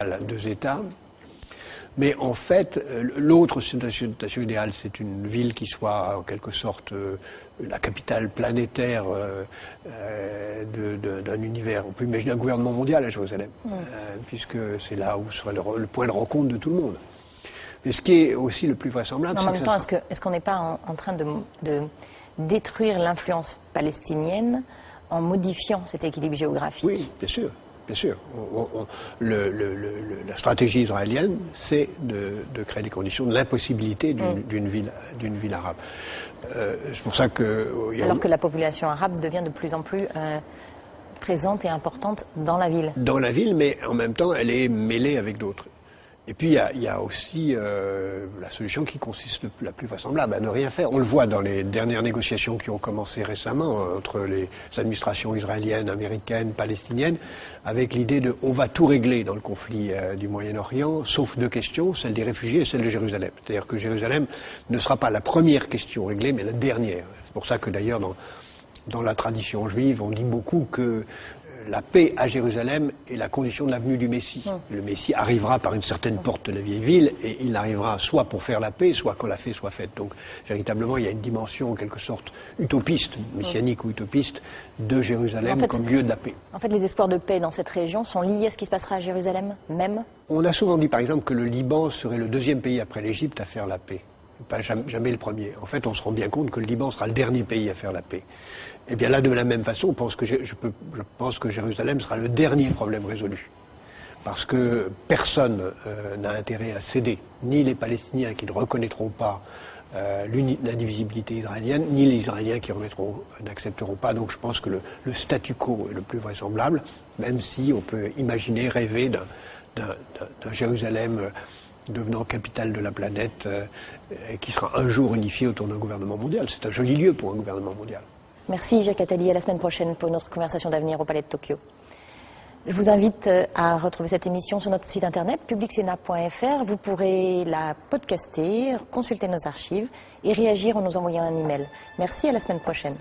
2 États. Mais en fait, l'autre situation idéale, c'est une ville qui soit en quelque sorte la capitale planétaire d'un univers. On peut imaginer un gouvernement mondial à Jérusalem, puisque c'est là où serait le point de rencontre de tout le monde. Mais ce qui est aussi le plus vraisemblable, c'est en même temps, est-ce qu'on n'est pas en train de détruire l'influence palestinienne en modifiant cet équilibre géographique? Oui, bien sûr. Bien sûr. La stratégie israélienne, c'est de créer des conditions de l'impossibilité d'une ville arabe. C'est pour ça que... Alors que la population arabe devient de plus en plus présente et importante dans la ville. Dans la ville, mais en même temps, elle est mêlée avec d'autres. Et puis, il y a aussi la solution qui consiste la plus vraisemblable à ne rien faire. On le voit dans les dernières négociations qui ont commencé récemment entre les administrations israéliennes, américaines, palestiniennes, avec l'idée de on va tout régler dans le conflit du Moyen-Orient, sauf 2 questions, celle des réfugiés et celle de Jérusalem. C'est-à-dire que Jérusalem ne sera pas la première question réglée, mais la dernière. C'est pour ça que d'ailleurs, dans la tradition juive, on dit beaucoup que la paix à Jérusalem est la condition de la venue du Messie. Le Messie arrivera par une certaine porte de la vieille ville et il arrivera soit pour faire la paix, soit quand la paix soit faite. Donc, véritablement, il y a une dimension en quelque sorte utopiste, messianique ou utopiste, de Jérusalem comme lieu de la paix. En fait, les espoirs de paix dans cette région sont liés à ce qui se passera à Jérusalem même? On a souvent dit, par exemple, que le Liban serait le 2e pays après l'Égypte à faire la paix. Pas jamais le premier. En fait, on se rend bien compte que le Liban sera le dernier pays à faire la paix. Et bien là, de la même façon, je pense que Jérusalem sera le dernier problème résolu. Parce que personne n'a intérêt à céder, ni les Palestiniens qui ne reconnaîtront pas l'indivisibilité israélienne, ni les Israéliens qui n'accepteront pas. Donc je pense que le statu quo est le plus vraisemblable, même si on peut imaginer, rêver d'un Jérusalem devenant capitale de la planète, qui sera un jour unifié autour d'un gouvernement mondial. C'est un joli lieu pour un gouvernement mondial. Merci Jacques Attali, à la semaine prochaine pour une autre conversation d'avenir au Palais de Tokyo. Je vous invite à retrouver cette émission sur notre site internet publicsena.fr. Vous pourrez la podcaster, consulter nos archives et réagir en nous envoyant un email. Merci, à la semaine prochaine.